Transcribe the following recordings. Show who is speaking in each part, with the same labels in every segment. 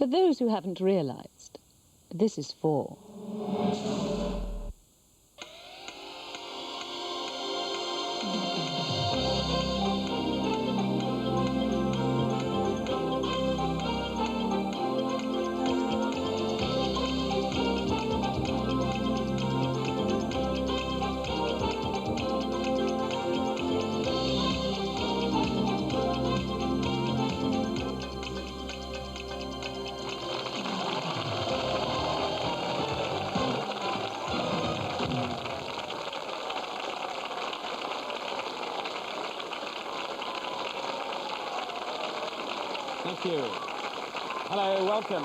Speaker 1: For those who haven't realised, this is 4.
Speaker 2: Thank you. Hello, welcome.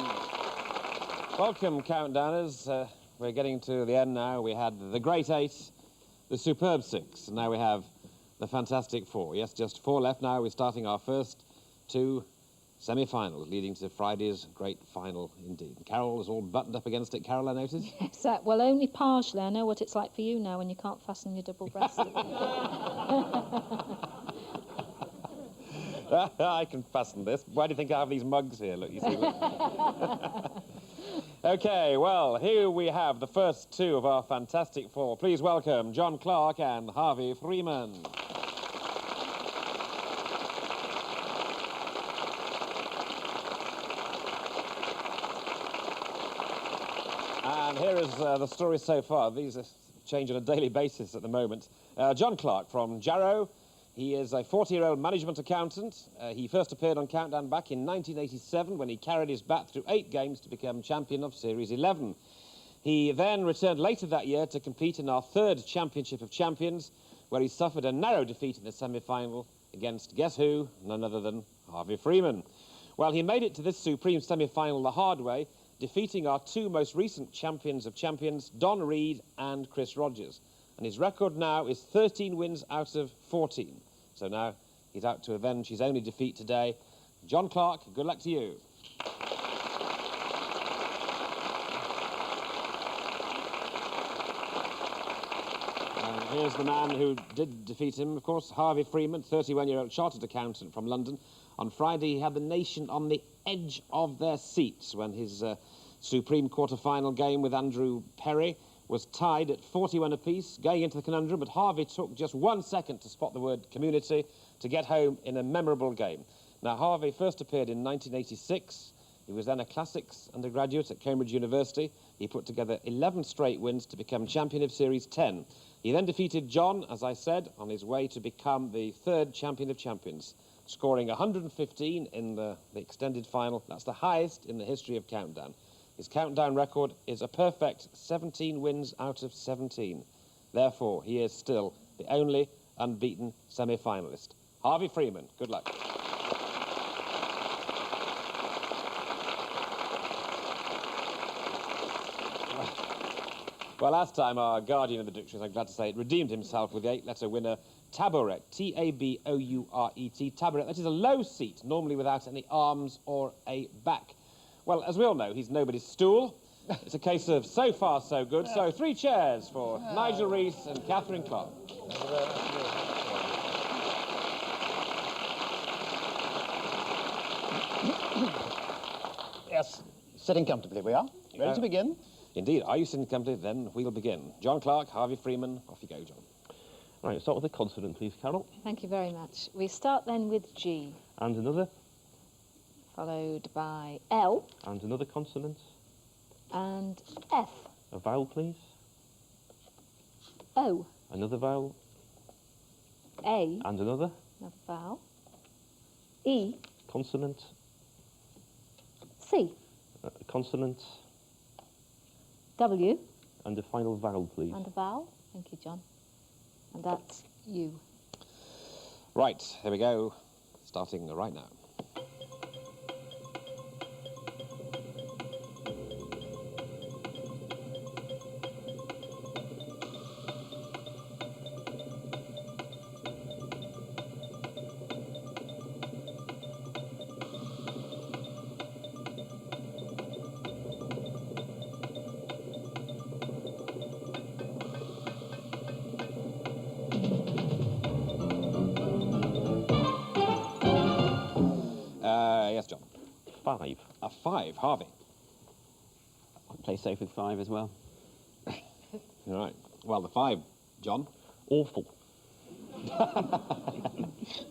Speaker 2: Welcome, countdowners. We're getting to the end now. We had the Great 8, the Superb 6, and now we have the Fantastic 4. Yes, just 4 left now. We're starting our first 2 semi-finals, leading to Friday's great final indeed. Carol is all buttoned up against it, Carol, I notice?
Speaker 3: Yes, well, only partially. I know what it's like for you now when you can't fasten your double-breasted.
Speaker 2: I can fasten this. Why do you think I have these mugs here? Look, you see. Look. OK, well, here we have the first 2 of our Fantastic 4. Please welcome John Clarke and Harvey Freeman. And here is the story so far. These are changing on a daily basis at the moment. John Clarke from Jarrow. He is a 40-year-old management accountant. He first appeared on Countdown back in 1987 when he carried his bat through 8 games to become champion of Series 11. He then returned later that year to compete in our 3rd Championship of Champions, where he suffered a narrow defeat in the semi-final against, guess who, none other than Harvey Freeman. Well, he made it to this supreme semi-final the hard way, defeating our 2 most recent champions of champions, Don Reed and Chris Rogers. And his record now is 13 wins out of 14. So now he's out to avenge his only defeat today. John Clarke, good luck to you. Here's the man who did defeat him, of course, Harvey Freeman, 31-year-old chartered accountant from London. On Friday, he had the nation on the edge of their seats when his supreme quarter-final game with Andrew Perry was tied at 41 apiece, going into the conundrum, but Harvey took just 1 second to spot the word community to get home in a memorable game. Now, Harvey first appeared in 1986. He was then a classics undergraduate at Cambridge University. He put together 11 straight wins to become champion of Series 10. He then defeated John, as I said, on his way to become the 3rd champion of champions, scoring 115 in the extended final. That's the highest in the history of Countdown. His Countdown record is a perfect 17 wins out of 17. Therefore, he is still the only unbeaten semi-finalist. Harvey Freeman, good luck. Well, last time, our guardian of the dictionaries, I'm glad to say it, redeemed himself with the 8-letter winner, Tabouret, T-A-B-O-U-R-E-T, Tabouret. That is a low seat, normally without any arms or a back. Well, as we all know, he's nobody's stool. It's a case of so far, so good. So 3 chairs for Nigel, Rees and Catherine Clarke.
Speaker 4: Yes, sitting comfortably we are. Ready to begin?
Speaker 2: Indeed. Are you sitting comfortably? Then we'll begin. John Clarke, Harvey Freeman, off you go, John.
Speaker 5: Right, start with a consonant, please, Carol.
Speaker 3: Thank you very much. We start then with G.
Speaker 5: And another.
Speaker 3: Followed by L.
Speaker 5: And another consonant.
Speaker 3: And F.
Speaker 5: A vowel, please.
Speaker 3: O.
Speaker 5: Another vowel.
Speaker 3: A.
Speaker 5: And another.
Speaker 3: Another vowel. E.
Speaker 5: Consonant.
Speaker 3: C.
Speaker 5: Consonant.
Speaker 3: W.
Speaker 5: And a final vowel, please.
Speaker 3: And a vowel. Thank you, John. And that's U.
Speaker 2: Right, here we go. Starting right now. Yes, John.
Speaker 5: 5.
Speaker 2: A 5, Harvey.
Speaker 6: I'll play safe with 5 as well.
Speaker 2: All right. Well, the 5, John.
Speaker 5: Awful.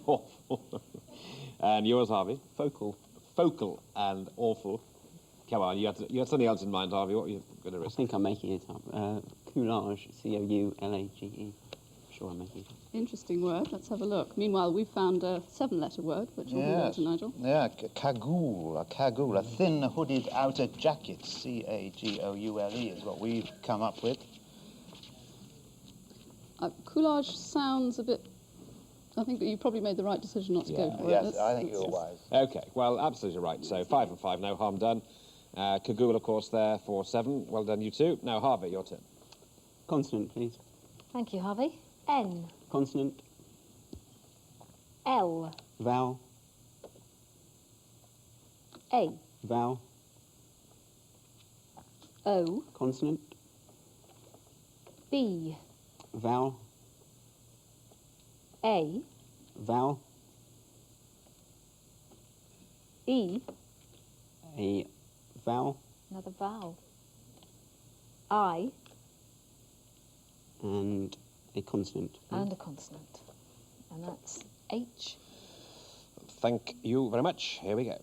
Speaker 2: Awful. And yours, Harvey.
Speaker 6: Focal.
Speaker 2: Focal and awful. Come on, you had something else in mind, Harvey. What were you going to
Speaker 6: I
Speaker 2: risk?
Speaker 6: think I'm making it up. Coulage, C-O-U-L-A-G-E. Sure I'm making it up.
Speaker 7: Interesting word. Let's have a look. Meanwhile, we've found a 7-letter word, which will be there to Nigel.
Speaker 4: Yeah, cagoule, a thin hooded outer jacket, C-A-G-O-U-L-E is what we've come up with.
Speaker 7: Coulage sounds a bit... I think that you probably made the right decision not to go for it.
Speaker 4: Yes, I think you're wise.
Speaker 2: Okay, well, absolutely right. So 5 and 5, no harm done. Cagoule, of course, there for 7. Well done, you two. Now, Harvey, your turn.
Speaker 6: Consonant, please.
Speaker 3: Thank you, Harvey. N.
Speaker 6: Consonant.
Speaker 3: L.
Speaker 6: Vowel.
Speaker 3: A.
Speaker 6: Vowel.
Speaker 3: O.
Speaker 6: Consonant.
Speaker 3: B.
Speaker 6: Vowel.
Speaker 3: A.
Speaker 6: Vowel.
Speaker 3: E.
Speaker 6: A vowel.
Speaker 3: Another vowel. I.
Speaker 6: And a consonant. please.
Speaker 3: And a consonant. And that's H.
Speaker 2: Thank you very much. Here we go.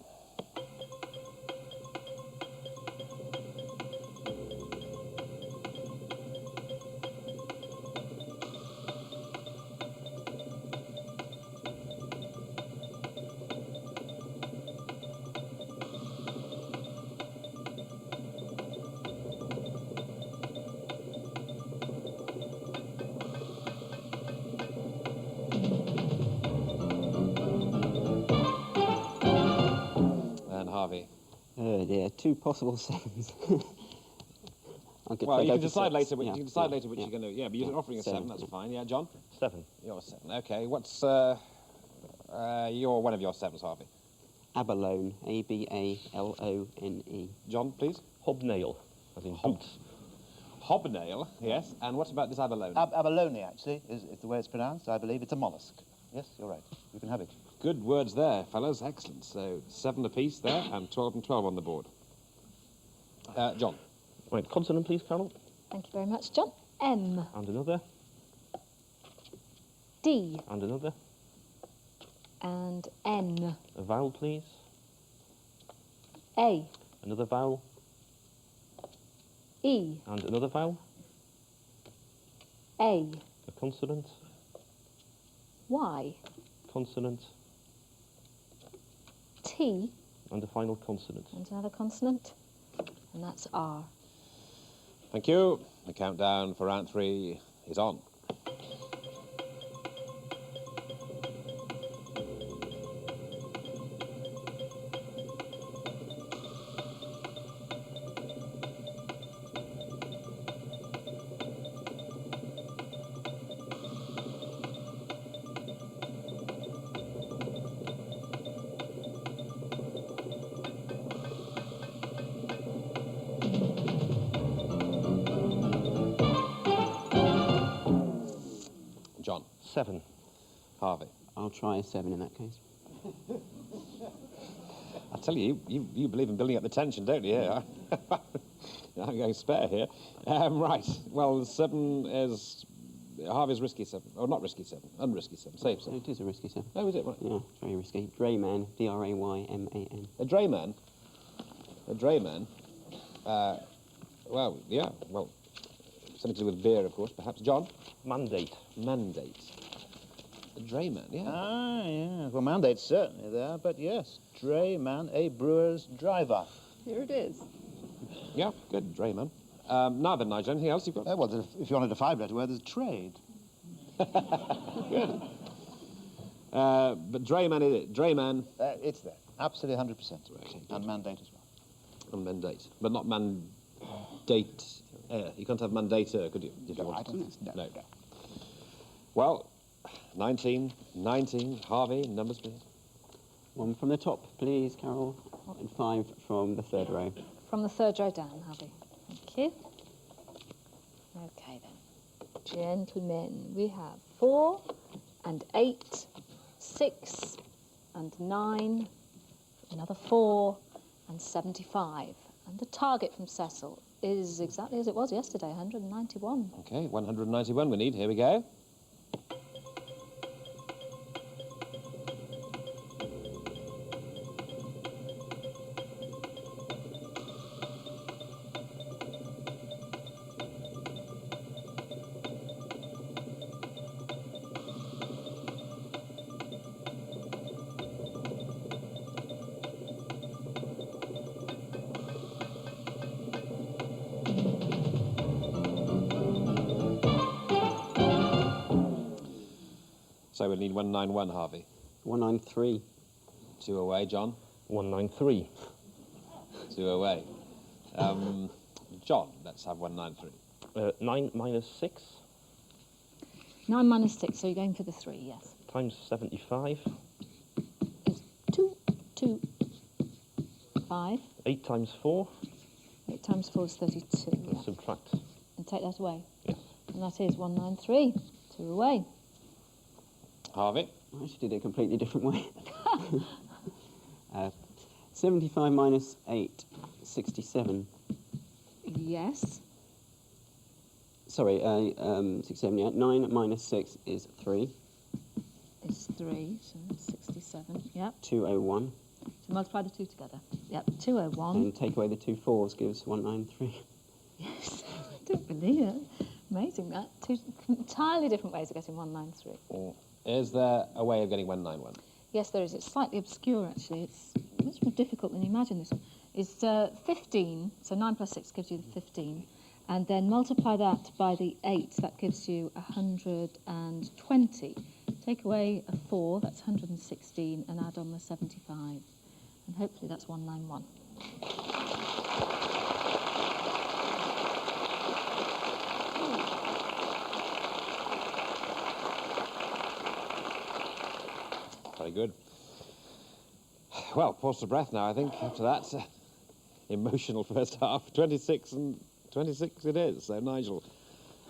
Speaker 2: Harvey.
Speaker 6: Oh dear, 2 possible 7s.
Speaker 2: Well, you
Speaker 6: go
Speaker 2: can
Speaker 6: for
Speaker 2: decide
Speaker 6: 6.
Speaker 2: later.
Speaker 6: Yeah,
Speaker 2: You can decide later which
Speaker 6: yeah.
Speaker 2: you're going to. Yeah, but you're offering a 7.
Speaker 6: 7,
Speaker 2: That's
Speaker 6: yeah.
Speaker 2: fine. Yeah, John.
Speaker 5: 7.
Speaker 2: You're a 7. Okay. What's your one of your 7s, Harvey?
Speaker 6: Abalone. A-B-A-L-O-N-E.
Speaker 2: John, please.
Speaker 5: Hobnail, as in boots.
Speaker 2: Hobnail. Yes. And what about this abalone?
Speaker 4: Abalone, actually, is the way it's pronounced. I believe it's a mollusk. Yes, you're right. You can have it.
Speaker 2: Good words there, fellas. Excellent. So 7 apiece there, and 12 and 12 on the board. John.
Speaker 5: Right, consonant, please, Carol.
Speaker 3: Thank you very much, John. M.
Speaker 5: And another.
Speaker 3: D.
Speaker 5: And another.
Speaker 3: And N.
Speaker 5: A vowel, please.
Speaker 3: A.
Speaker 5: Another vowel.
Speaker 3: E.
Speaker 5: And another vowel.
Speaker 3: A.
Speaker 5: A consonant.
Speaker 3: Y.
Speaker 5: Consonant.
Speaker 3: T.
Speaker 5: And a final consonant.
Speaker 3: And another consonant. And that's R.
Speaker 2: Thank you. The countdown for round 3 is on. John.
Speaker 5: 7.
Speaker 2: Harvey.
Speaker 6: I'll try a 7 in that case.
Speaker 2: I tell you, you believe in building up the tension, don't you? Yeah. I'm going spare here. Right. Well, 7 is Harvey's risky 7. Or not risky 7. Unrisky 7. Safe 7.
Speaker 6: It is a risky 7.
Speaker 2: Oh, is it? Right.
Speaker 6: Yeah, it's very risky. Drayman. D-R-A-Y-M-A-N.
Speaker 2: A drayman. A drayman. Well, yeah. Well, something to do with beer, of course. Perhaps. John.
Speaker 5: Mandate.
Speaker 2: Mandate. A drayman. Yeah.
Speaker 4: Ah, yeah. Well, mandate's certainly there, but yes, drayman, a brewer's driver.
Speaker 7: Here it is.
Speaker 2: Yeah. Good. Drayman. Now then, Nigel. Anything else you've got?
Speaker 4: Well, if you wanted a 5-letter word, there's trade.
Speaker 2: Good. But drayman is it? Drayman.
Speaker 4: It's there. Absolutely 100%.
Speaker 2: Okay,
Speaker 4: And mandate as well.
Speaker 2: And mandate. But not mandate. You can't have mandator, could you? If you
Speaker 4: No, I
Speaker 2: want.
Speaker 4: don't think so.
Speaker 2: No. Well, 19, Harvey, numbers please.
Speaker 6: 1 from the top, please, Carol. And 5 from the 3rd row.
Speaker 3: From the 3rd row down, Harvey. Thank you. Okay, then. Gentlemen, we have 4 and 8, 6 and 9, another 4, and 75. And the target from Cecil is exactly as it was yesterday, 191.
Speaker 2: OK, 191 we need. Here we go. So we need 191, Harvey.
Speaker 6: 193.
Speaker 2: 2 away, John.
Speaker 5: 193.
Speaker 2: 2 away. John, let's have 193.
Speaker 5: 9 minus 6
Speaker 3: 9 minus 6, so you're going for the 3, yes.
Speaker 5: times 75.
Speaker 3: Is 2, 2, 5.
Speaker 5: 8 times 4.
Speaker 3: 8 times 4 is 32,
Speaker 5: And
Speaker 3: yeah.
Speaker 5: subtract.
Speaker 3: And take that away.
Speaker 5: Yes.
Speaker 3: And that is 193. 2 away.
Speaker 2: Harvey?
Speaker 6: I actually did it a completely different way. 75 minus 8, 67.
Speaker 3: Yes.
Speaker 6: Sorry, 67, yeah. 9 minus 6 is 3.
Speaker 3: Is 3, so that's 67. Yep.
Speaker 6: 201.
Speaker 3: So multiply the 2 together. Yep, 201.
Speaker 6: And take away the 2 4s gives 193.
Speaker 3: Yes. I don't believe it. Amazing that. 2 entirely different ways of getting 193.
Speaker 2: Is there a way of getting 191?
Speaker 3: Yes, there is. It's slightly obscure, actually. It's much more difficult than you imagine this one. It's 15, so 9 plus 6 gives you the 15. And then multiply that by the 8, that gives you 120. Take away a 4, that's 116, and add on the 75. And hopefully that's 191.
Speaker 2: Very good. Well, pause for breath now, I think, after that. Emotional first half. 26 and 26 it is. So, Nigel,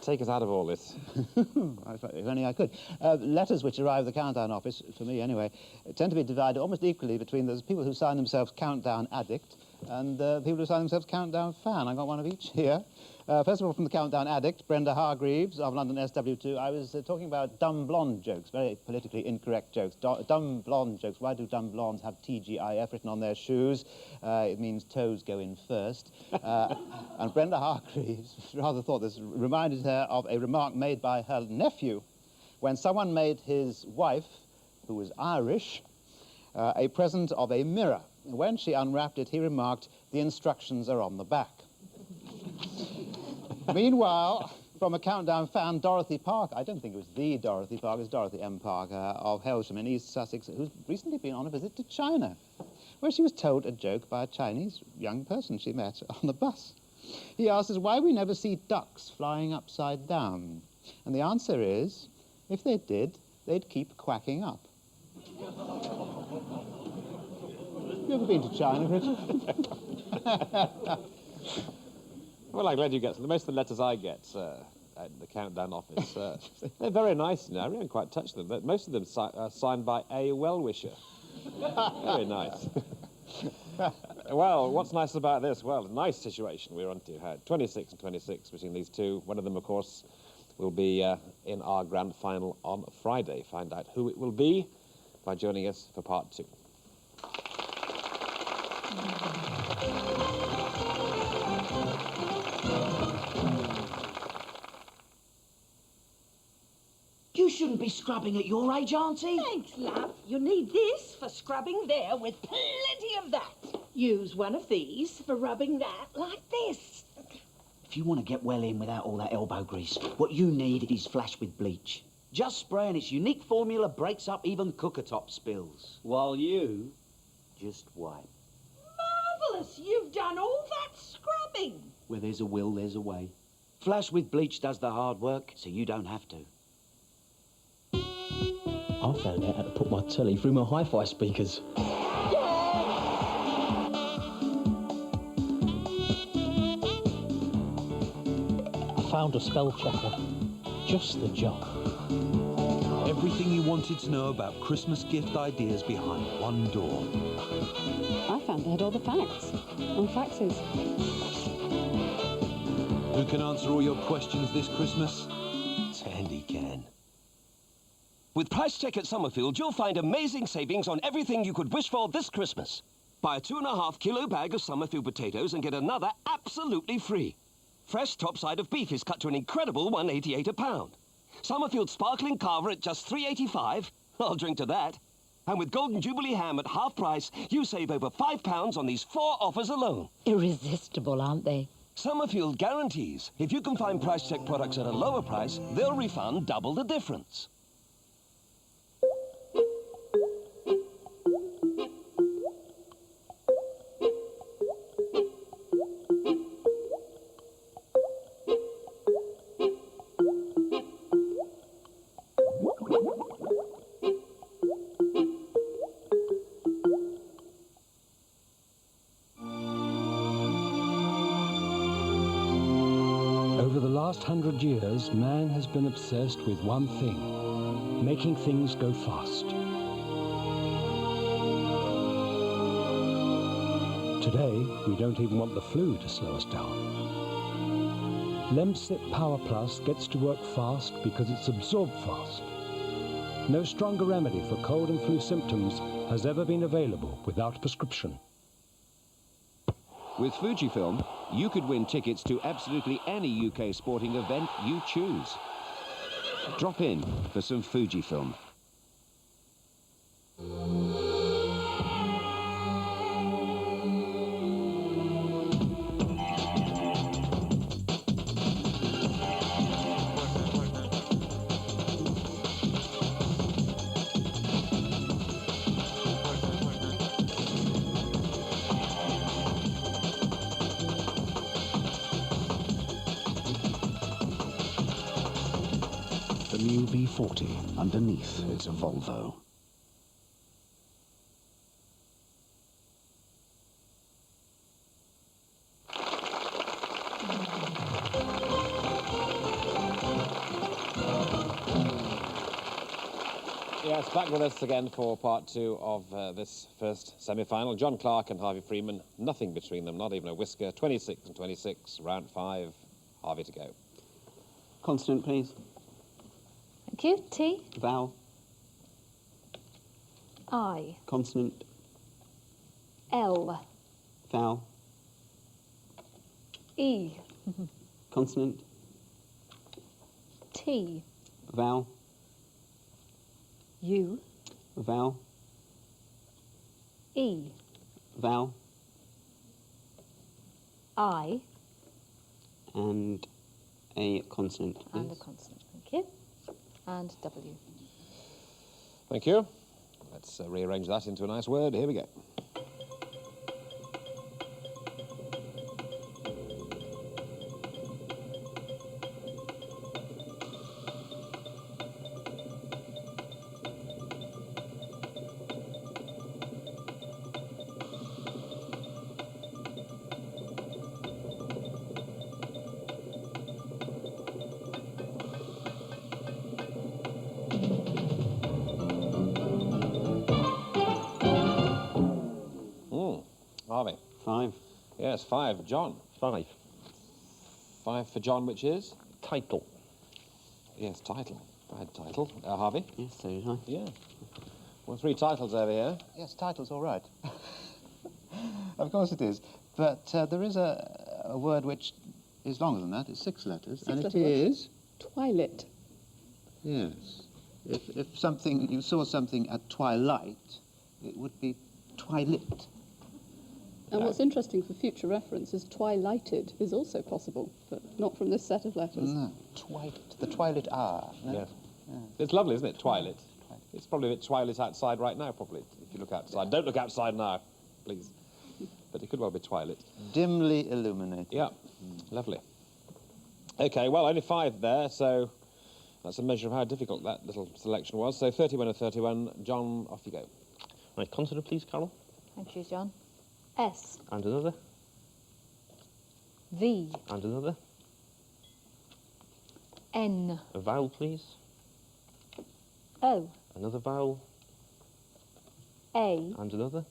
Speaker 2: take us out of all this.
Speaker 4: If only I could. Letters which arrive at the countdown office, for me anyway, tend to be divided almost equally between those people who sign themselves Countdown Addict and people who sign themselves Countdown Fan. I've got one of each here. First of all, from the Countdown Addict, Brenda Hargreaves of London SW2. I was talking about dumb blonde jokes, very politically incorrect jokes. Dumb blonde jokes. Why do dumb blondes have TGIF written on their shoes? It means toes go in first. And Brenda Hargreaves rather thought this reminded her of a remark made by her nephew when someone made his wife, who was Irish, a present of a mirror. When she unwrapped it, he remarked, "The instructions are on the back." Meanwhile, from a Countdown fan, Dorothy Park, I don't think it was the Dorothy Park, it was Dorothy M. Parker of Helsham in East Sussex, who's recently been on a visit to China, where she was told a joke by a Chinese young person she met on the bus. He asked us why we never see ducks flying upside down. And the answer is, if they did, they'd keep quacking up. You ever been to China, Richard?
Speaker 2: Well, I'm glad you get some. Most of the letters I get at the Countdown office, they're very nice, you know. I really quite touch them. But most of them are signed by a well-wisher. Very nice. Well, what's nice about this? Well, nice situation we're on to. 26 and 26 between these two. One of them, of course, will be in our grand final on Friday. Find out who it will be by joining us for part 2.
Speaker 8: You shouldn't be scrubbing at your age, Auntie.
Speaker 9: Thanks, love. You need this for scrubbing there with plenty of that. Use one of these for rubbing that like this.
Speaker 8: If you want to get well in without all that elbow grease, what you need is Flash with bleach. Just spray and its unique formula breaks up even cooker-top spills. While you just wipe.
Speaker 9: Marvellous! You've done all that scrubbing.
Speaker 8: Where there's a will, there's a way. Flash with bleach does the hard work, so you don't have to.
Speaker 10: I found out how to put my telly through my hi-fi speakers. I found a spell checker. Just the job.
Speaker 2: In
Speaker 11: everything you wanted to know about Christmas gift ideas behind one door.
Speaker 12: I found they had all the facts on faxes.
Speaker 11: Who can answer all your questions this Christmas? Tandy can.
Speaker 13: With Price Check at Summerfield, you'll find amazing savings on everything you could wish for this Christmas. Buy a 2.5 kilo bag of Summerfield potatoes and get another absolutely free. Fresh top side of beef is cut to an incredible $1.88 a pound. Summerfield sparkling carver at just $3.85. I'll drink to that. And with Golden Jubilee ham at half price, you save over £5 on these 4 offers alone.
Speaker 1: Irresistible, aren't they?
Speaker 13: Summerfield guarantees if you can find Price Check products at a lower price, they'll refund double the difference.
Speaker 14: Over the last 100 years, man has been obsessed with one thing: making things go fast. Today, we don't even want the flu to slow us down. Lemsip Power Plus gets to work fast because it's absorbed fast. No stronger remedy for cold and flu symptoms has ever been available without prescription.
Speaker 15: With Fujifilm, you could win tickets to absolutely any UK sporting event you choose. Drop in for some Fujifilm.
Speaker 16: The new B40. Underneath, it's a Volvo.
Speaker 2: Yes, back with us again for part 2 of this first semi-final. John Clarke and Harvey Freeman. Nothing between them, not even a whisker. 26 and 26, round 5. Harvey to go.
Speaker 6: Consonant, please.
Speaker 3: Thank you. T.
Speaker 6: Vowel.
Speaker 3: I.
Speaker 6: Consonant.
Speaker 3: L.
Speaker 6: Vowel.
Speaker 3: E.
Speaker 6: Consonant.
Speaker 3: T.
Speaker 6: Vowel.
Speaker 3: U.
Speaker 6: Vowel.
Speaker 3: E.
Speaker 6: Vowel.
Speaker 3: I.
Speaker 6: And a consonant, please.
Speaker 3: And a consonant. Thank you. And W.
Speaker 2: Thank you. Let's rearrange that into a nice word. Here we go. Harvey.
Speaker 6: 5.
Speaker 2: Yes, 5. John.
Speaker 5: 5.
Speaker 2: 5 for John, which is?
Speaker 5: Title.
Speaker 2: Yes, title. I had title. Harvey?
Speaker 6: Yes, so did I.
Speaker 2: Yeah. Well, 3 titles over here.
Speaker 4: Yes, title's all right. Of course it is. But there is a word which is longer than that. It's 6 letters. And it is?
Speaker 12: Twilight.
Speaker 4: Yes. If something, you saw something at twilight, it would be twilit.
Speaker 7: And what's interesting for future reference is twilighted is also possible, but not from this set of letters.
Speaker 4: No, twilight. The twilight hour. No?
Speaker 2: Yes. Yeah. It's lovely, isn't it? Twilight. It's probably a bit twilight outside right now, probably, if you look outside. Don't look outside now, please. But it could well be twilight.
Speaker 4: Dimly illuminated.
Speaker 2: Yeah. Lovely. OK, well, only 5 there, so that's a measure of how difficult that little selection was. So 31 and 31. John, off you go.
Speaker 5: Right, consonant, please, Carol.
Speaker 3: Thank you, John. S.
Speaker 5: And another.
Speaker 3: V.
Speaker 5: And another.
Speaker 3: N.
Speaker 5: A vowel, please.
Speaker 3: O.
Speaker 5: Another vowel.
Speaker 3: A.
Speaker 5: And another.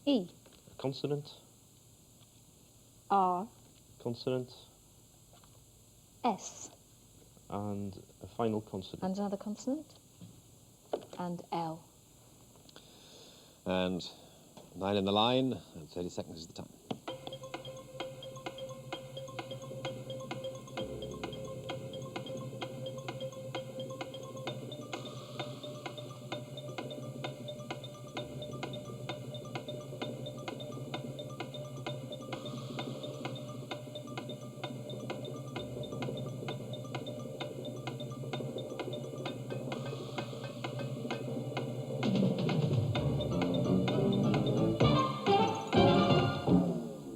Speaker 3: E.
Speaker 5: A consonant.
Speaker 3: R.
Speaker 5: Consonant.
Speaker 3: S.
Speaker 5: And a final consonant.
Speaker 3: And another consonant. And L.
Speaker 2: And 9 in the line, and 30 seconds is the time.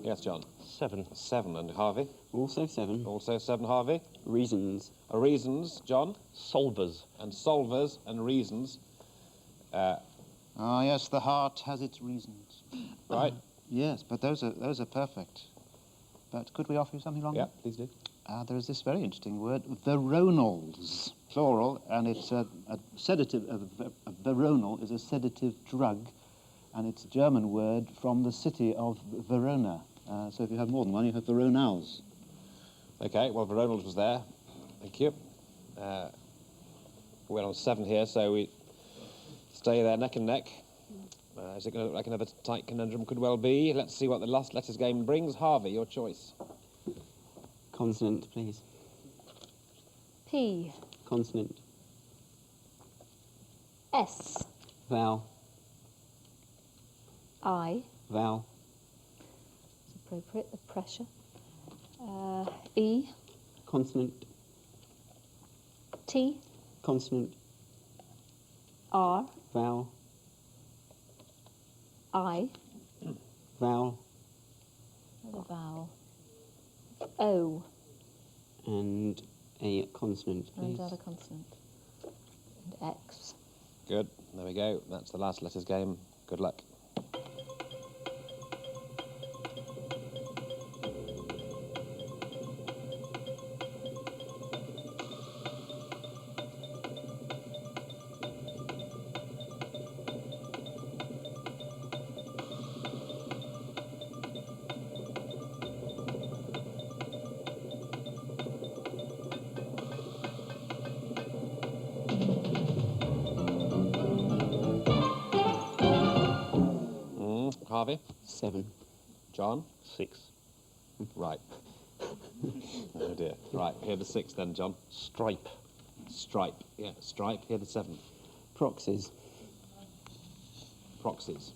Speaker 2: Yes, John.
Speaker 5: 7.
Speaker 2: 7. And Harvey?
Speaker 6: Also 7.
Speaker 2: Also 7, Harvey.
Speaker 6: Reasons.
Speaker 2: Reasons, John?
Speaker 5: Solvers.
Speaker 2: And solvers and reasons.
Speaker 4: Yes, the heart has its reasons.
Speaker 2: Right.
Speaker 4: Yes, but those are perfect. But could we offer you something longer?
Speaker 2: Yeah, please do.
Speaker 4: There is this very interesting word, veronals, plural, and it's a sedative. A veronal is a sedative drug, and it's a German word from the city of Verona. So if you have more than one, you have veronals.
Speaker 2: Okay, well, veronals was there. Thank you. We're on 7 here, so we stay there neck and neck. Is it going to look like another tight conundrum? Could well be. Let's see what the last letters game brings. Harvey, your choice.
Speaker 6: Consonant, please.
Speaker 3: P.
Speaker 6: Consonant.
Speaker 3: S.
Speaker 6: Vowel.
Speaker 3: I.
Speaker 6: Vowel.
Speaker 3: It's appropriate, the pressure. E.
Speaker 6: Consonant.
Speaker 3: T.
Speaker 6: Consonant.
Speaker 3: R.
Speaker 6: Vowel.
Speaker 3: I.
Speaker 6: Vowel.
Speaker 3: Another vowel. O.
Speaker 6: And a consonant, please.
Speaker 3: And another consonant. And X.
Speaker 2: Good. There we go. That's the last letters game. Good luck. Harvey?
Speaker 6: 7.
Speaker 2: John?
Speaker 5: 6.
Speaker 2: Right. Oh dear. Right, here the 6 then, John.
Speaker 5: Stripe.
Speaker 2: Stripe. Yeah, stripe. Here the 7.
Speaker 6: Proxies.
Speaker 2: Proxies.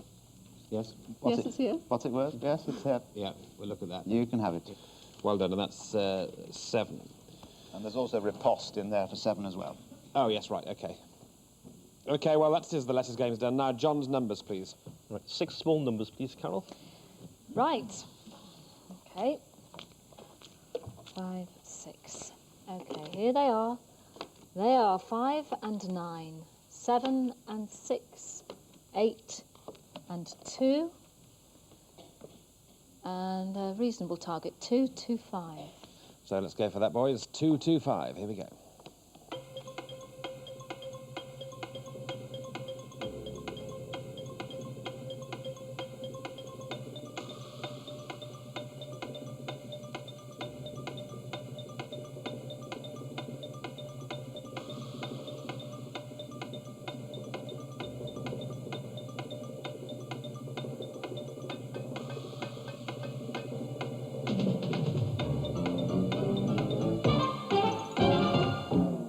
Speaker 2: Yes?
Speaker 7: Yes, it's here.
Speaker 4: What's it worth? Yes, it's here.
Speaker 2: Yeah, we'll look at that.
Speaker 4: You can have it.
Speaker 2: Well done, and that's 7.
Speaker 4: And there's also riposte in there for 7 as well.
Speaker 2: Oh, yes, right, okay. Okay, well, that's the letters game's done. Now, John's numbers, please.
Speaker 5: Right, 6 small numbers, please, Carol.
Speaker 3: Right. Okay. 5, 6. Okay, here they are. They are 5 and 9, 7 and 6, 8 and 2, and a reasonable target, 2, 2, 5.
Speaker 2: So let's go for that, boys. 2, 2, 5. Here we go.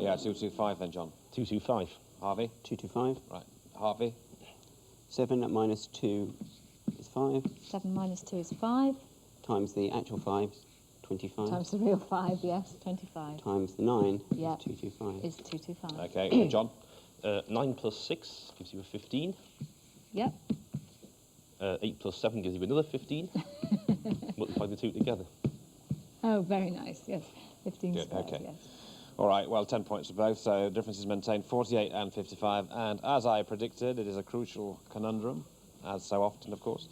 Speaker 2: Yeah, 225 then, John.
Speaker 5: 225.
Speaker 2: Harvey?
Speaker 6: 225.
Speaker 2: Right. Harvey?
Speaker 6: 7 minus 2 is 5.
Speaker 3: 7 minus 2 is 5.
Speaker 6: Times the actual 5 is 25.
Speaker 3: Times the real 5, yes, 25.
Speaker 6: Times the 9
Speaker 3: Yeah.
Speaker 6: is 225.
Speaker 3: Is 225.
Speaker 2: Okay, John?
Speaker 5: 9 plus 6 gives you a 15.
Speaker 3: Yep.
Speaker 5: 8 plus 7 gives you another 15. Multiply the two together.
Speaker 3: Oh, very nice, yes. 15
Speaker 2: Good,
Speaker 3: squared,
Speaker 2: okay.
Speaker 3: yes.
Speaker 2: All right, well, 10 points for both, so the difference is maintained, 48 and 55. And as I predicted, it is a crucial conundrum, as so often, of course.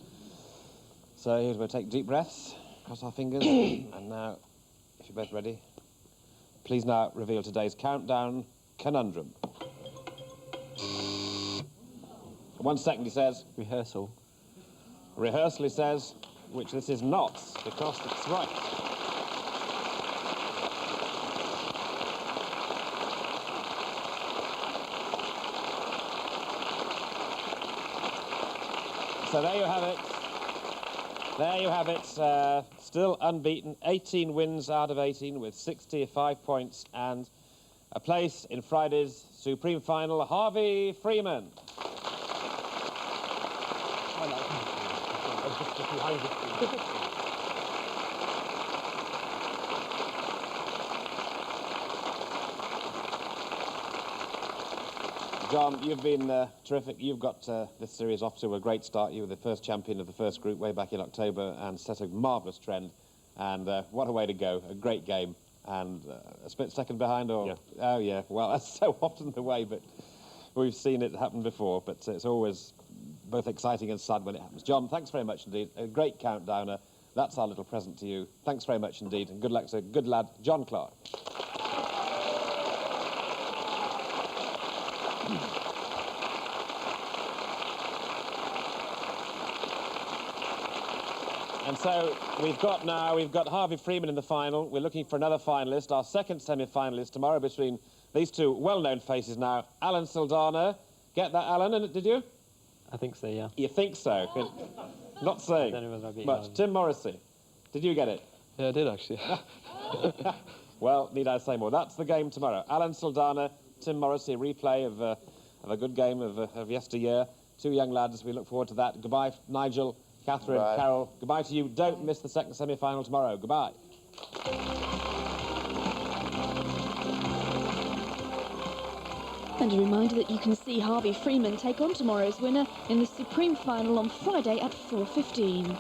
Speaker 2: So here's where we take deep breaths, cross our fingers, and now, if you're both ready, please now reveal today's countdown conundrum. 1 second, he says.
Speaker 10: Rehearsal.
Speaker 2: Rehearsal, he says, which this is not, because it's right. So there you have it. There you have it. Still unbeaten. 18 wins out of 18 with 65 points and a place in Friday's Supreme Final, Harvey Freeman. John, you've been terrific. You've got this series off to a great start. You were the first champion of the first group way back in October and set a marvellous trend. And what a way to go. A great game. And a split second behind, or...
Speaker 5: Yeah.
Speaker 2: Oh, yeah. Well, that's so often the way, but we've seen it happen before. But it's always both exciting and sad when it happens. John, thanks very much indeed. A great countdowner. That's our little present to you. Thanks very much indeed. And good luck to good lad, John Clarke. And so we've got Harvey Freeman in the final. We're looking for another finalist, our second semi-finalist tomorrow between these two well-known faces now. Alan Saldana. Get that, Alan, did you?
Speaker 10: I think so, yeah.
Speaker 2: You think so? Not saying much. Tim Morrissey. Did you get it?
Speaker 10: Yeah, I did, actually.
Speaker 2: Well, need I say more? That's the game tomorrow. Alan Saldana, Tim Morrissey, a replay of a good game of yesteryear. Two young lads. We look forward to that. Goodbye, Nigel, Catherine,
Speaker 4: Goodbye.
Speaker 2: Carol. Goodbye to you. Don't miss the second semi-final tomorrow. Goodbye.
Speaker 17: And a reminder that you can see Harvey Freeman take on tomorrow's winner in the Supreme Final on Friday at 4:15.